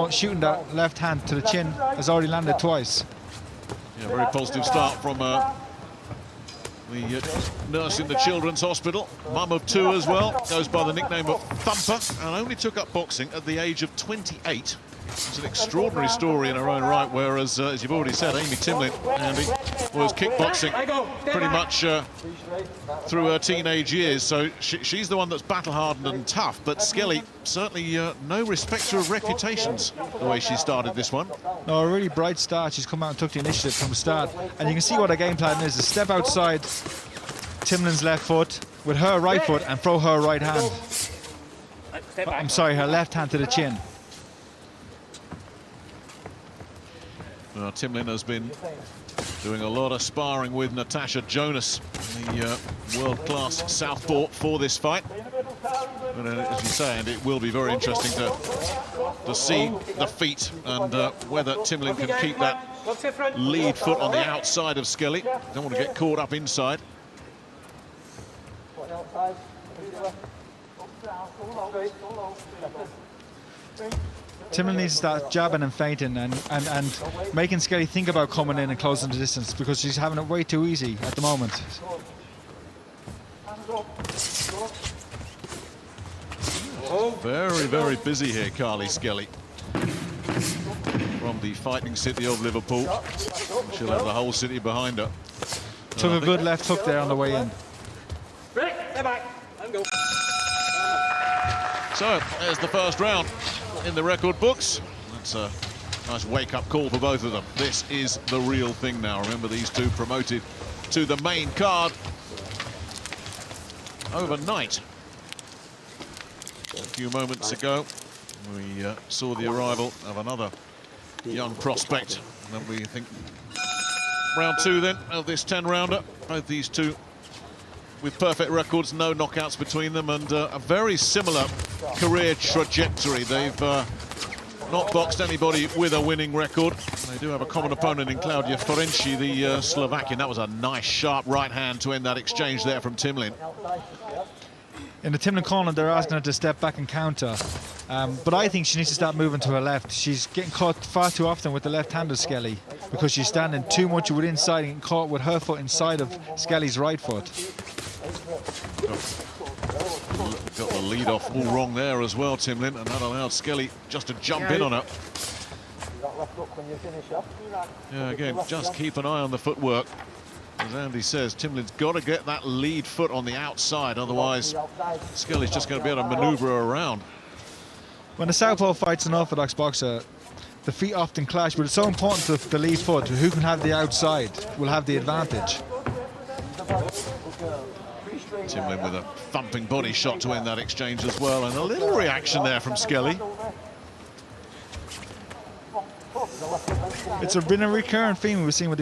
Shooting that left hand to the chin has already landed twice. Yeah, very positive start from the nurse in the children's hospital. Mum of two as well, goes by the nickname of Thumper, and only took up boxing at the age of 28. It's an extraordinary story in her own right, whereas, as you've already said, Amy Timlin, Andy, was kickboxing pretty much through her teenage years, so she's the one that's battle-hardened and tough, but Skelly certainly no respecter of reputations the way she started this one. No, a really bright start. She's come out and took the initiative from the start, and you can see what her game plan is: a step outside Timlin's left foot with her right foot and throw her right hand. I'm sorry, her left hand to the chin. Well, Timlin has been doing a lot of sparring with Natasha Jonas, the world-class southpaw, for this fight. But as you say, and it will be very interesting to see the feet and whether Timlin can keep that lead foot on the outside of Skelly. Don't want to get caught up inside. Timlin needs to start jabbing and feinting and making Skelly think about coming in and closing the distance, because she's having it way too easy at the moment. Very, very busy here, Carly Skelly, from the fighting city of Liverpool. She'll have the whole city behind her. Took a good left hook there on the way in. So, there's the first round in the record books. That's a nice wake-up call for both of them. This is the real thing now. Remember, these two promoted to the main card overnight. A few moments ago, we saw the arrival of another young prospect. And then we think round two then of this 10-rounder. Both these two with perfect records, no knockouts between them, and a very similar career trajectory. They've not boxed anybody with a winning record. They do have a common opponent in Claudia Ferenczi, the Slovakian. That was a nice, sharp right hand to end that exchange there from Timlin. In the Timlin corner, they're asking her to step back and counter. But I think she needs to start moving to her left. She's getting caught far too often with the left-handed Skelly, because she's standing too much with inside and getting caught with her foot inside of Skelly's right foot. Got the lead off all wrong there as well, Timlin, and that allowed Skelly just to jump in on her. Yeah, again, just keep an eye on the footwork. As Andy says, Timlin's got to get that lead foot on the outside, otherwise Skelly's just going to be able to maneuver her around. When a southpaw fights an orthodox boxer, the feet often clash, but it's so important to the lead foot. Who can have the outside will have the advantage. Timlin with a thumping body shot to end that exchange as well, and a little reaction there from Skelly. It's been a recurrent theme we've seen with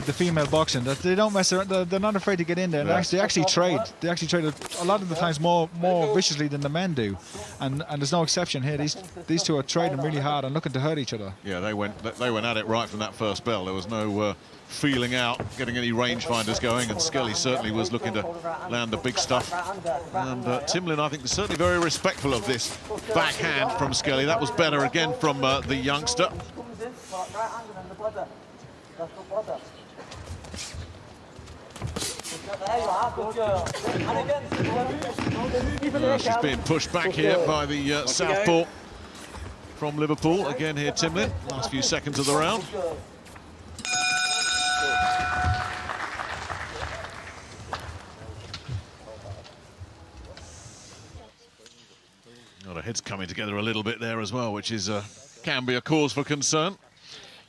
the female boxing, that they don't mess around. They're not afraid to get in there. And they actually trade. They actually trade a lot of the times more viciously than the men do, and there's no exception here. These two are trading really hard and looking to hurt each other. Yeah, they went at it right from that first bell. There was no feeling out, getting any rangefinders going, and Skelly certainly was looking to land the big stuff. And Timlin, I think, is certainly very respectful of this backhand from Skelly. That was better again from the youngster. She's being pushed back here by the southpaw from Liverpool. Again here, Timlin, last few seconds of the round. The heads coming together a little bit there as well, which is can be a cause for concern.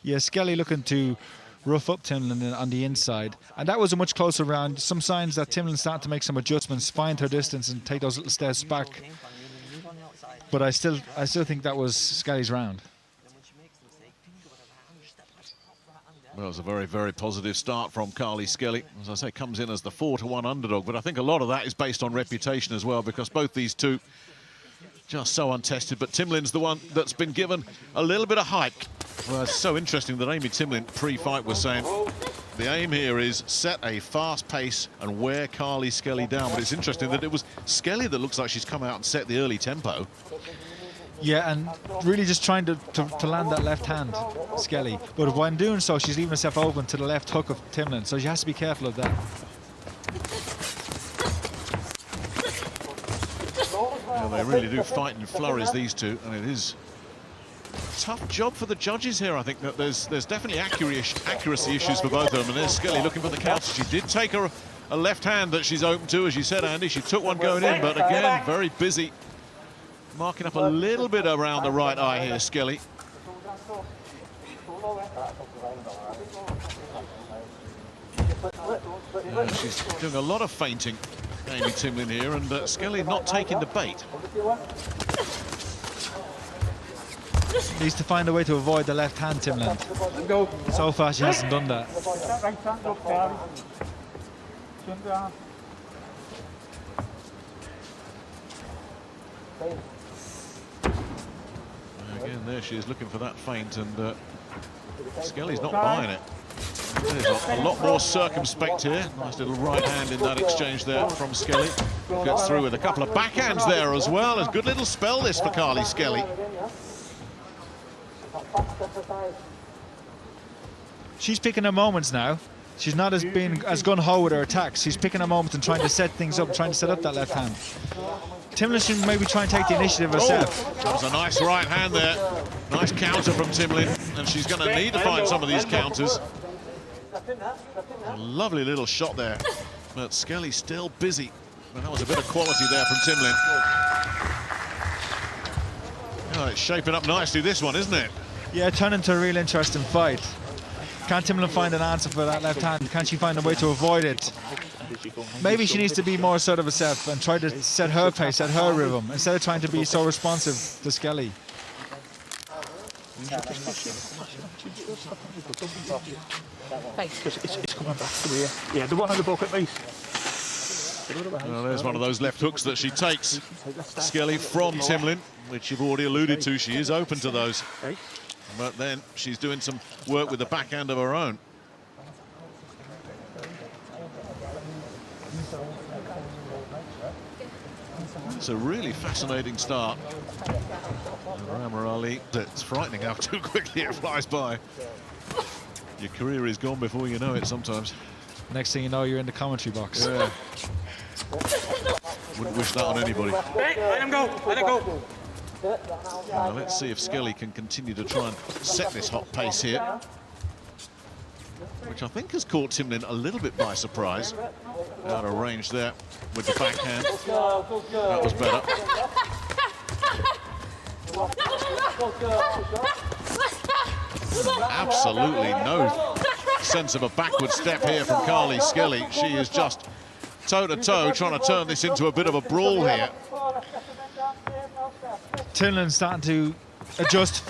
Yeah, Skelly looking to rough up Timlin on the inside, and that was a much closer round. Some signs that Timlin starting to make some adjustments, find her distance and take those little steps back. But I still think that was Skelly's round. Well, it was a very, very positive start from Carly Skelly. As I say, comes in as the 4-1 underdog, but I think a lot of that is based on reputation as well, because both these two just so untested, but Timlin's the one that's been given a little bit of hype. Well, it's so interesting that Amy Timlin pre-fight was saying the aim here is set a fast pace and wear Carly Skelly down, but it's interesting that it was Skelly that looks like she's come out and set the early tempo. Yeah, and really just trying to land that left hand, Skelly. But when doing so, she's leaving herself open to the left hook of Timlin, so she has to be careful of that. Well, they really do fight in flurries, these two, and it is a tough job for the judges here. I think that there's definitely accuracy issues for both of them, and there's Skelly looking for the counter. She did take a left hand that she's open to, as you said, Andy. She took one going in, but again, very busy. Marking up a little bit around the right eye here, Skelly. She's doing a lot of feinting, Amy Timlin here, and Skelly not taking the bait. Needs to find a way to avoid the left hand, Timlin. So far, she hasn't done that. Again, there she is looking for that feint, and Skelly's not buying it. There's a lot more circumspect here. Nice little right hand in that exchange there from Skelly. Gets through with a couple of backhands there as well. A good little spell this for Carly Skelly. She's picking her moments now. She's not being as gun-ho with her attacks. She's picking her moments and trying to set things up, trying to set up that left hand. Timlin should maybe try and take the initiative herself. That was a nice right hand there. Nice counter from Timlin, and she's going to need to find some of these counters. A lovely little shot there, but Skelly's still busy. And that was a bit of quality there from Timlin. Oh, it's shaping up nicely, this one, isn't it? Yeah, turn into a real interesting fight. Can Timlin find an answer for that left hand? Can she find a way to avoid it? Maybe she needs to be more assertive herself and try to set her pace, set her rhythm, instead of trying to be so responsive to Skelly. It's coming back to here. Yeah, the one on the book at least. Well, there's one of those left hooks that she takes, Skelly, from Timlin, which you've already alluded to. She is open to those. But then she's doing some work with the backhand of her own. It's a really fascinating start. Ramar Ali, it's frightening how too quickly it flies by. Your career is gone before you know it sometimes. Next thing you know, you're in the commentary box. Yeah. Wouldn't wish that on anybody. Let him go, let it go. Now let's see if Skelly can continue to try and set this hot pace here, which I think has caught Timlin a little bit by surprise. Out of range there with the backhand. That was better. Absolutely no sense of a backward step here from Carly Skelly. She is just toe-to-toe trying to turn this into a bit of a brawl here. Timlin's starting to adjust,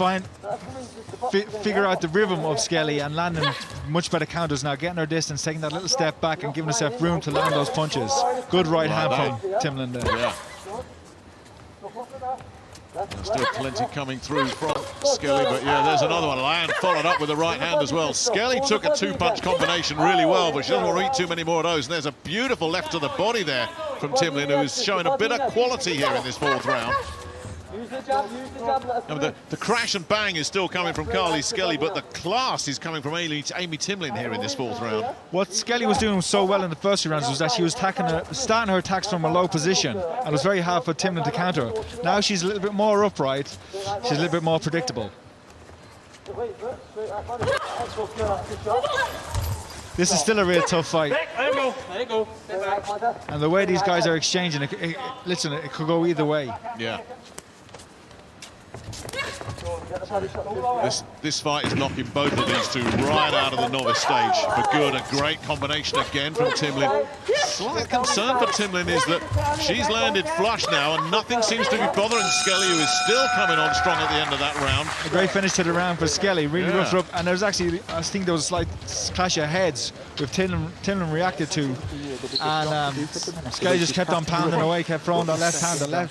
figure out the rhythm of Skelly and landing much better counters now, getting her distance, taking that little step back and giving herself room to land those punches. Good right hand from Timlin there. Yeah. There's still plenty coming through from Skelly, but yeah, there's another one. Land followed up with the right hand as well. Skelly took a two-punch combination really well, but she doesn't want to eat too many more of those. And there's a beautiful left to the body there from Timlin, who is showing a bit of quality here in this fourth round. The crash and bang is still coming from Carly Skelly, but the class is coming from Amy Timlin here in this fourth round. What Skelly was doing so well in the first few rounds was that she was starting her attacks from a low position, and it was very hard for Timlin to counter her. Now she's a little bit more upright, she's a little bit more predictable. This is still a real tough fight. And the way these guys are exchanging, listen, it could go either way. Yeah. This fight is knocking both of these two right out of the novice stage for good. A great combination again from Timlin. Slight concern for Timlin is that she's landed flush now and nothing seems to be bothering Skelly, who is still coming on strong at the end of that round. A great finish to the round for Skelly, really roughed her up, and there was actually, I think there was a slight clash of heads with Timlin reacted to, and Skelly just kept on pounding away, kept throwing that left hand.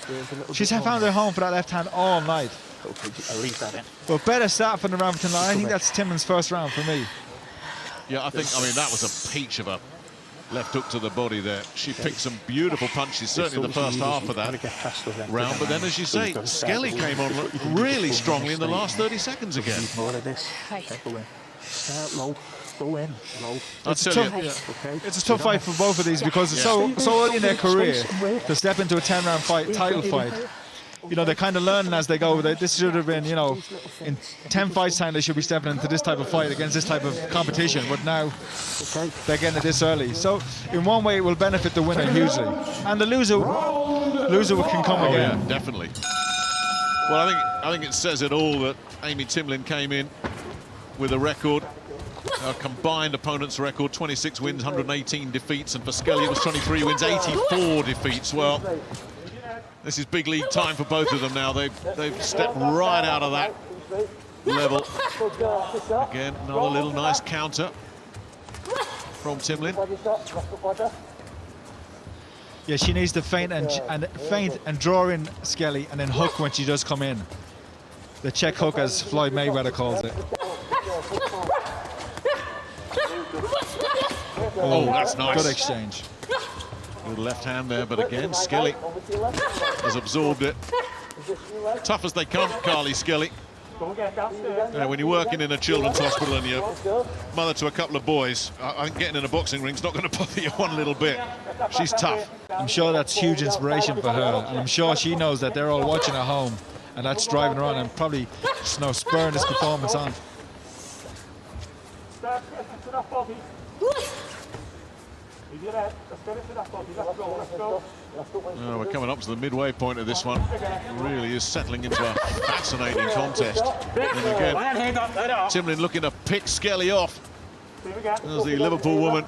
She's found her home for that left hand all night. I'll leave that in. But better start from the round for tonight. I think that's Timlin's first round for me. Yeah, I mean, that was a peach of a Left hook to the body there. She picked some beautiful punches, certainly in the first half of that round. But then, as you say, Skelly came on really strongly in the last 30 seconds again. More of this. Start low, go in, low. It's a tough fight for both of these because it's so early in their career to step into a 10-round fight, title fight. You know, they're kind of learning as they go. This should have been, you know, in 10 fights time they should be stepping into this type of fight against this type of competition. But now they're getting it this early. So in one way it will benefit the winner hugely, and the loser can come again. Yeah, definitely. Well, I think it says it all that Amy Timlin came in with a record, a combined opponent's record, 26 wins, 118 defeats, and for Skelly it was 23 wins, 84 defeats. Well, this is big league time for both of them now. They've stepped right out of that level. Again, another little nice counter from Timlin. Yeah, she needs to feint and draw in Skelly and then hook when she does come in. The check hook, as Floyd Mayweather calls it. Oh, that's nice. Good exchange. Good left hand there, but again, Skelly has absorbed it. Tough as they come, Carly Skelly. Yeah, when you're working in a children's hospital and you're mother to a couple of boys, I think getting in a boxing ring's not going to bother you one little bit. She's tough. I'm sure that's huge inspiration for her, and I'm sure she knows that they're all watching at home, and that's driving her on and probably just, you know, spurring this performance on. Oh, we're coming up to the midway point of this one. It really is settling into a fascinating contest. And again, Timlin looking to pick Skelly off. There's the Liverpool woman.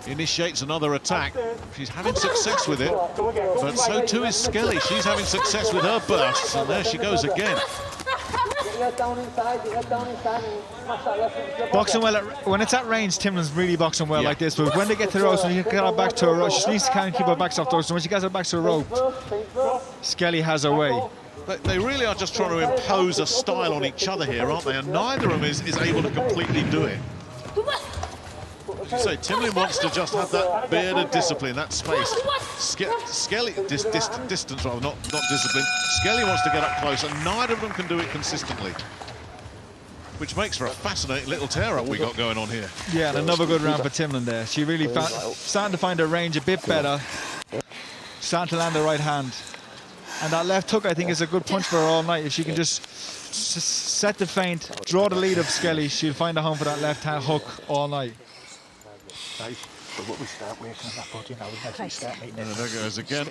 Initiates another attack. She's having success with it, but so too is Skelly. She's having success with her bursts, and there she goes again. Boxing well, when it's at range, Timlin's really boxing well like this, but when they get to the ropes, when you get her back to her rope, she needs to kind of keep her backs off those, so when she gets her back to the rope, Skelly has her way. They really are just trying to impose a style on each other here, aren't they? And neither of them is able to completely do it. As you say, Timlin wants to just have that bearded discipline, that space. Skelly, distance rather, not discipline. Skelly wants to get up close, and neither of them can do it consistently. Which makes for a fascinating little tear-up we got going on here. Yeah, and another good round for Timlin there. She really starting to find her range a bit better. Starting to land the right hand. And that left hook, I think, is a good punch for her all night. If she can just set the feint, draw the lead of Skelly, she'll find a home for that left hand hook all night. Right, so what we start working on that body now, we actually start making it. And there goes again.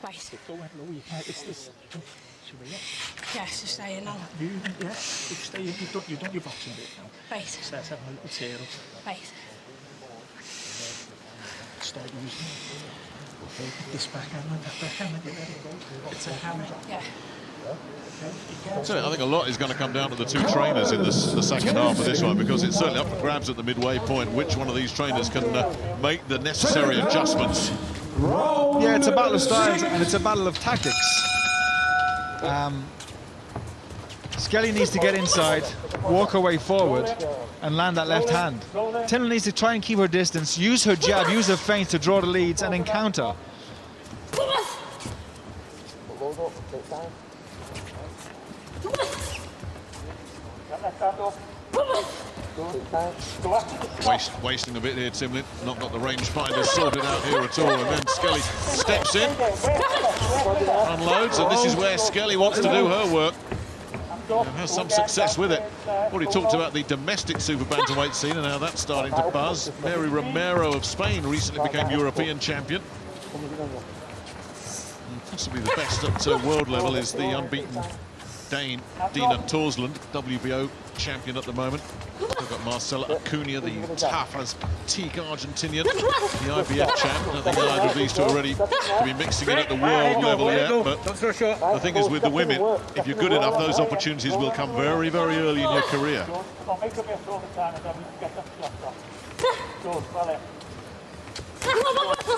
Right. Go low, you can't, it's this. Yes, just staying now. You stay in, you've done your boxing bit now. Right. Start having a little tear up. Right. Start using it. Okay, this backhand, that backhand, you let it go. It's a hammer. Yeah. So I think a lot is going to come down to the two trainers in the second half of this one, because it's certainly up for grabs at the midway point which one of these trainers can make the necessary adjustments. Yeah, it's a battle of styles and it's a battle of tactics. Skelly needs to get inside, walk her way forward and land that left hand. Timlin needs to try and keep her distance, use her jab, use her feint to draw the leads and then counter. Wasting a bit here, Timlin. Not got the rangefinder sorted out here at all. And then Skelly steps in, unloads, and this is where Skelly wants to do her work. And has some success with it. Already talked about the domestic super bantamweight scene and how that's starting to buzz. Mary Romero of Spain recently became European champion. And possibly the best at world level is the unbeaten Dane Dina Torsland, WBO champion at the moment. We've got Marcela Acuna, the tough as teak Argentinian, the IBF champ. I don't think either of these two are ready to be mixing it at the world level yet. But the thing is, with the women, if you're good enough, those opportunities will come very, very early in your career.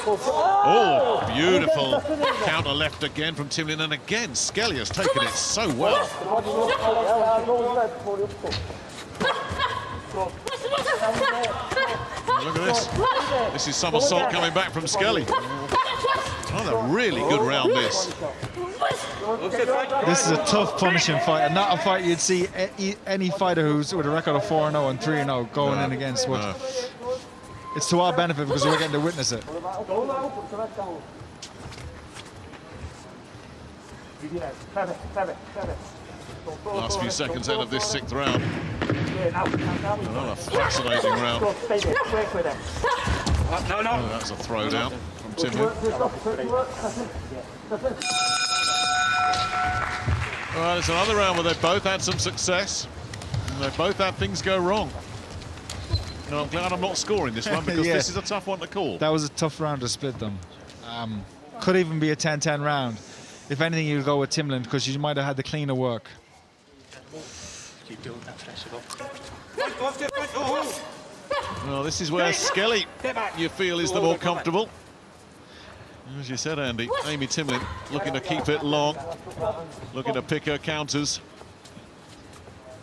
Oh, beautiful counter left again from Timlin, and again Skelly has taken it so well. Look at this. This is some assault coming back from Skelly. Another really good round, this. This is a tough, punishing fight, and not a fight you'd see any fighter who's with a record of 4-0 and 3-0 going in against. But it's to our benefit because we're getting to witness it. Last few seconds out of this 6th round. Another fascinating round. Oh, that's a throwdown from Timlin. All right, it's another round where they both had some success, and they both had things go wrong. No, I'm glad I'm not scoring this one because this is a tough one to call. That was a tough round to split them. Could even be a 10-10 round. If anything, you'll go with Timlin because you might have had the cleaner work. Keep doing that, flesh it up. Well, this is where Skelly, you feel, is the more comfortable. As you said, Andy, Amy Timlin looking to keep it long, looking to pick her counters.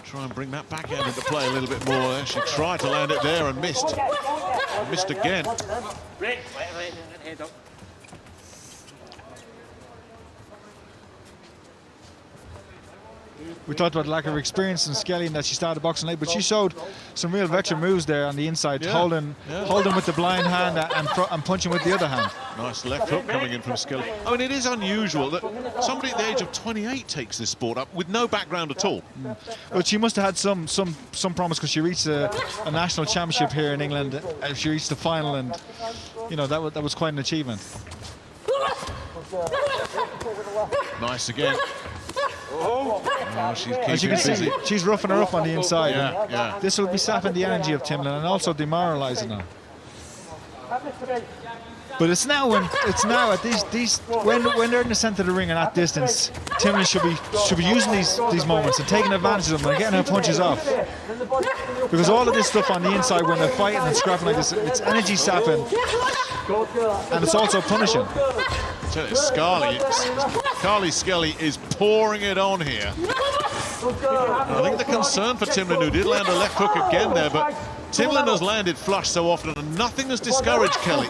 Try and bring that backhand into play a little bit more. She tried to land it there and missed. Missed again. We talked about lack of experience in Skelly and that she started boxing late, but she showed some real veteran moves there on the inside, holding with the blind hand and punching with the other hand. Nice left hook coming in from Skelly. I mean, it is unusual that somebody at the age of 28 takes this sport up with no background at all. But she must have had some promise because she reached a national championship here in England. She reached the final, and you know that was quite an achievement. Nice again. Oh, she's as you can see, she's roughing her up on the inside. Yeah. This will be sapping the energy of Timlin and also demoralising her. But it's now at these when they're in the centre of the ring and at distance, Timlin should be using these moments and taking advantage of them and getting her punches off. Because all of this stuff on the inside when they're fighting and scrapping like this, it's energy sapping and it's also punishing. Carly Skelly is pouring it on here. I think the concern for Timlin, who did land a left hook again there, but Timlin has landed flush so often and nothing has discouraged Skelly.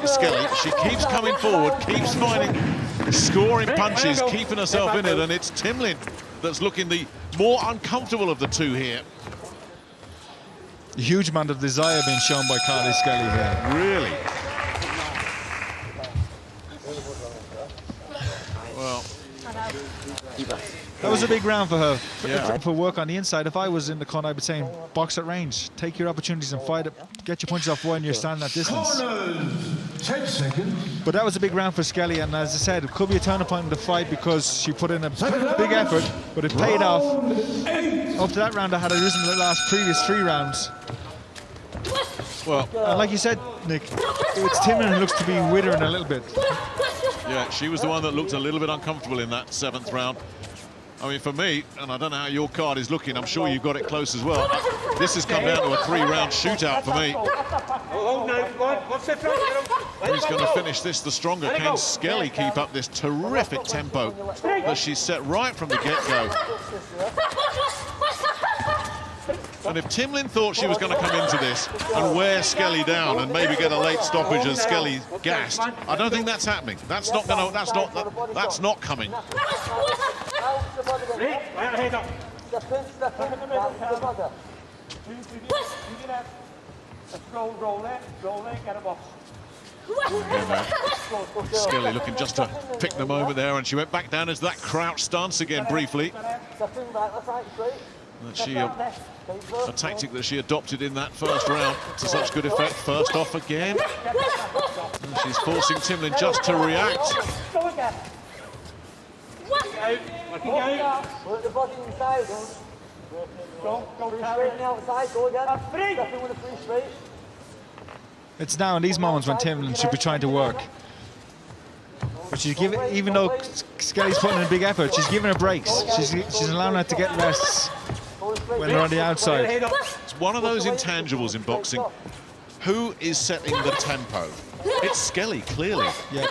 She keeps coming forward, keeps finding scoring punches, keeping herself in it, and it's Timlin that's looking the more uncomfortable of the two here. A huge amount of desire being shown by Carly Skelly here. Really? Well, that was a big round for her. For work on the inside. If I was in the corner, I'd be saying, box at range. Take your opportunities and fight it. Get your punches off when you're standing at distance. 10 seconds. But that was a big round for Skelly, and as I said, it could be a turning point in the fight because she put in a big effort, but it paid off. After that round, I had her losing the previous 3 rounds. Well, and like you said, Nick, it's Timlin who looks to be withering a little bit. Yeah, she was the one that looked a little bit uncomfortable in that 7th round. I mean, for me, and I don't know how your card is looking, I'm sure you've got it close as well. This has come down to a 3-round shootout for me. Who's going to finish this the stronger? Can Skelly keep up this terrific tempo that she's set right from the get-go? And if Timlin thought she was going to come into this and wear Skelly down and maybe get a late stoppage as Skelly gassed, I don't think that's happening. That's not coming. Skelly looking just to pick the moment there, and she went back down into that crouch stance again briefly. A tactic that she adopted in that first round to such good effect. First off again. And she's forcing Timlin just to react. It's now in these moments when Timlin should be trying to work. But she's giving, even though Skelly's putting in a big effort, she's giving her breaks. She's allowing her to get rests when they're on the outside. It's one of those intangibles in boxing. Who is setting the tempo? It's Skelly, clearly. Yeah.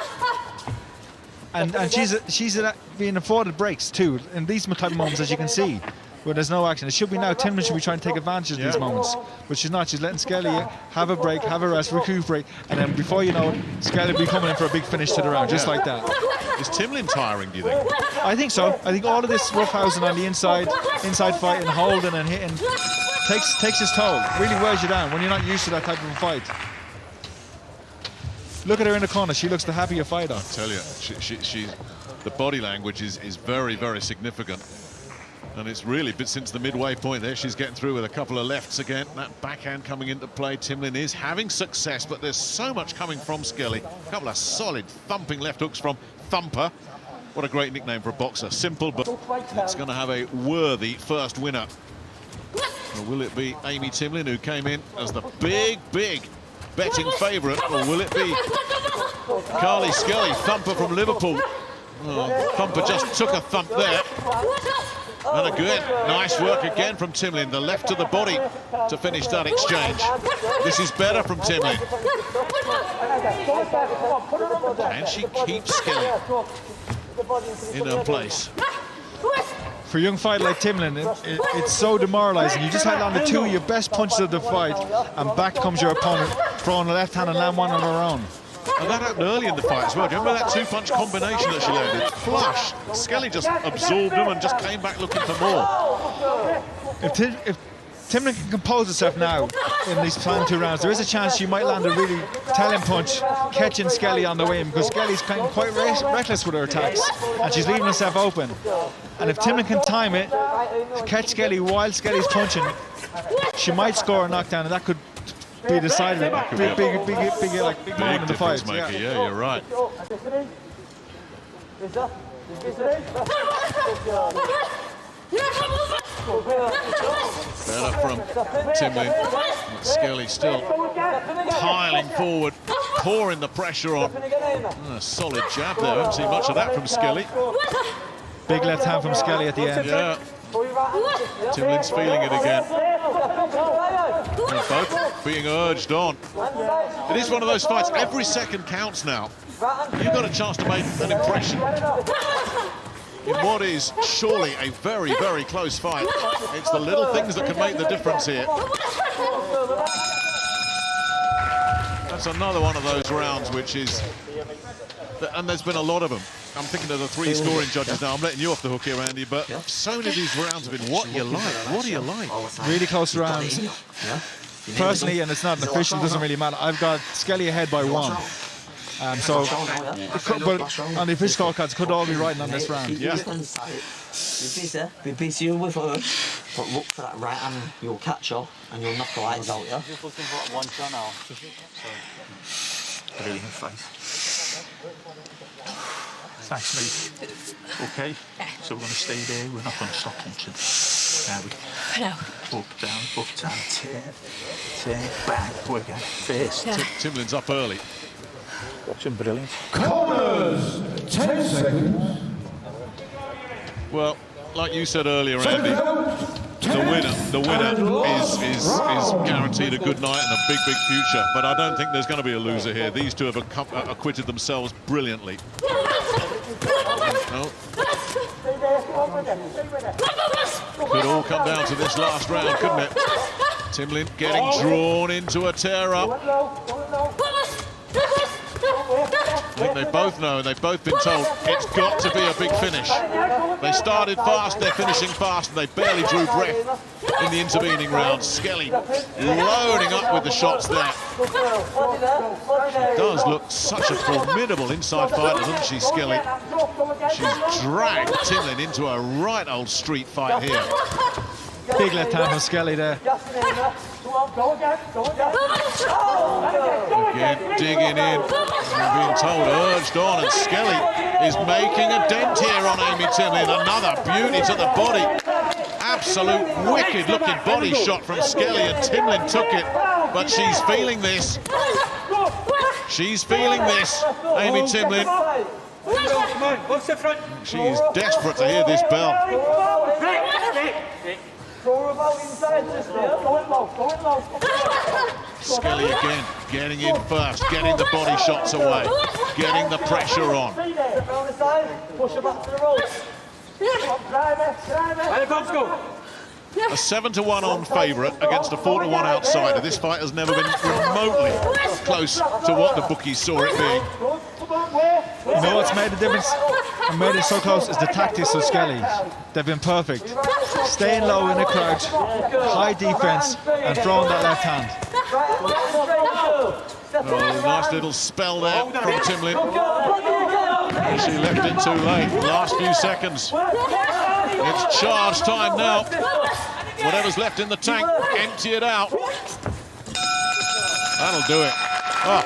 And she's being afforded breaks too in these type of moments, as you can see. where there's no action. It should be now. Timlin should be trying to take advantage of these moments, but she's not. She's letting Skelly have a break, have a rest, recuperate, and then before you know it, Skelly will be coming in for a big finish to the round, just like that. Is Timlin tiring, do you think? I think so. I think all of this roughhousing on the inside fight and holding and hitting takes its toll. Really wears you down when you're not used to that type of a fight. Look at her in the corner. She looks the happier fighter. I tell you, the body language is very, very significant. And it's really been since the midway point there. She's getting through with a couple of lefts again. That backhand coming into play. Timlin is having success, but there's so much coming from Skelly. A couple of solid thumping left hooks from Thumper. What a great nickname for a boxer. Simple, but it's going to have a worthy first winner. Or will it be Amy Timlin, who came in as the big betting favourite, or will it be Carly Skelly, Thumper from Liverpool? Oh, Thumper just took a thump there. And again, nice work again from Timlin. The left to the body to finish that exchange. This is better from Timlin. And she keeps Skelly in her place. For a young fighter like Timlin, it's so demoralising. You just had on the two of your best punches of the fight, and back comes your opponent, throwing the left hand and land one on her own. And that happened early in the fight as well. Do you remember that two-punch combination that she landed? Flush. Skelly just absorbed them and just came back looking for more. If Timlin can compose herself now in these final 2 rounds, there is a chance she might land a really telling punch, catching Skelly on the way in, because Skelly's quite reckless with her attacks, and she's leaving herself open. And if Timlin can time it, catch Skelly while Skelly's punching, she might score a knockdown, and that could be decided. Big moment in the fight. Maker. Yeah, you're right. Better from Timlin. Skelly still piling forward, pouring the pressure on. A solid jab there. I haven't seen much of that from Skelly. Big left hand from Skelly at the end. Yeah. Timlin's feeling it again. They're both being urged on. It is one of those fights. Every second counts now. You've got a chance to make an impression in what is surely a very, very close fight. It's the little things that can make the difference here. That's another one of those rounds which is... And there's been a lot of them. I'm thinking of the 3 scoring judges now. I'm letting you off the hook here, Andy, but so many of these rounds have been what you like. What do you like? Really close rounds. Personally, and it's not an official, it doesn't really matter. I've got Skelly ahead by 1. But on the official scorecards, it could all be riding on this round. Yeah. Be busy with her, but look for that right hand, you'll catch her and you'll knock her eyes out, yeah? Just looking for one shot now. Brilliant face. Thanks, mate. Okay, so we're going to stay there, we're not going to stop punching. No. Up, down, turn, bang, go again. First. Timlin's up early. Some brilliant. Corners, 10 seconds. Well, like you said earlier, Andy, the winner is guaranteed a good night and a big future. But I don't think there's going to be a loser here. These two have acquitted themselves brilliantly. No. Could all come down to this last round, couldn't it? Timlin getting drawn into a tear-up. I think they both know, and they've both been told it's got to be a big finish. They started fast, they're finishing fast, and they barely drew breath in the intervening rounds. Skelly loading up with the shots there. She does look such a formidable inside fighter, doesn't she, Skelly? She's dragged Timlin into a right old street fight here. Big left hand from Skelly there. Again, digging in. We're being told, urged on, and Skelly is making a dent here on Amy Timlin. Another beauty to the body. Absolute wicked-looking body shot from Skelly, and Timlin took it. But she's feeling this. She's feeling this, Amy Timlin. She's desperate to hear this bell. Skelly again, getting in first, getting the body shots away, getting the pressure on. a 7-1 on favourite against a 4-1 outsider. This fight has never been remotely close to what the bookies saw it being. You know what's made the difference and made it so close is the tactics of Skelly. They've been perfect. Staying low in the crouch, high defence, and throwing that left hand. Oh, nice little spell there from Timlin. She left it too late. Last few seconds. It's charge time now. Whatever's left in the tank, empty it out. That'll do it. Oh.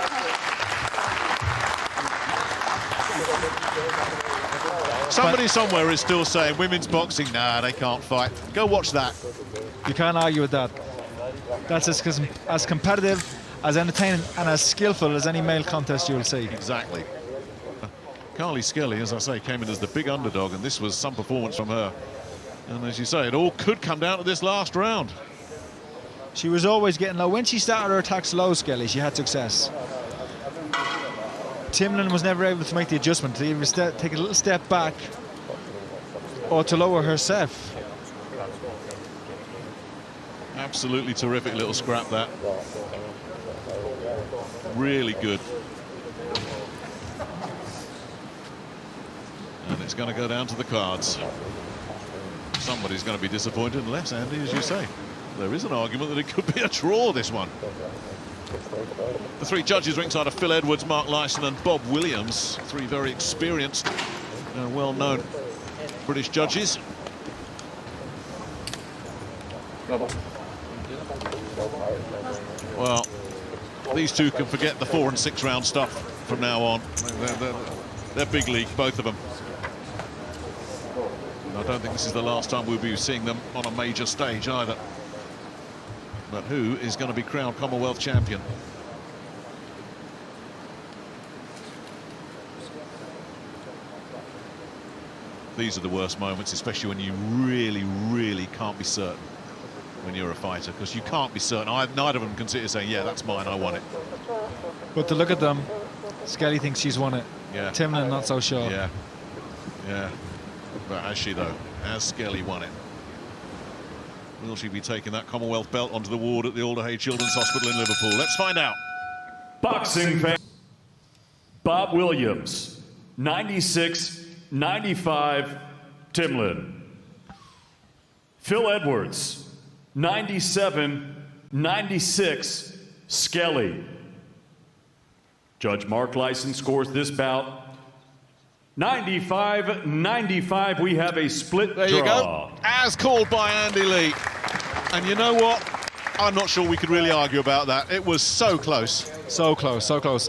Somebody somewhere is still saying women's boxing, nah, they can't fight. Go watch that. You can't argue with that. That's as competitive, as entertaining, and as skillful as any male contest you'll see. Exactly. Carly Skelly, as I say, came in as the big underdog, and this was some performance from her. And as you say, it all could come down to this last round. She was always getting low. When she started her attacks low, Skelly, she had success. Timlin was never able to make the adjustment to either take a little step back or to lower herself. Absolutely terrific little scrap, that. Really good. And it's going to go down to the cards. Somebody's going to be disappointed unless, Andy, as you say, there is an argument that it could be a draw, this one. The three judges ringside are Phil Edwards, Mark Lyson and Bob Williams. Three very experienced and well-known British judges. Well, these two can forget the 4- and 6-round stuff from now on. They're big league, both of them. I don't think this is the last time we'll be seeing them on a major stage either. But who is going to be crowned Commonwealth champion? These are the worst moments, especially when you really, really can't be certain when you're a fighter, because you can't be certain. Neither of them can sit here saying, yeah, that's mine, I won it. But to look at them, Skelly thinks she's won it. Yeah. Timlin not so sure. Yeah. Yeah. But has she, though? Has Skelly won it? Will she be taking that Commonwealth belt onto the ward at the Alderhay Children's Hospital in Liverpool? Let's find out. Boxing fan. Bob Williams, 96-95, Timlin. Phil Edwards, 97-96, Skelly. Judge Mark Lyson scores this bout 95-95. We have a split There draw. you go. As called by Andy Lee. And you know what? I'm not sure we could really argue about that. It was so close. So close, so close.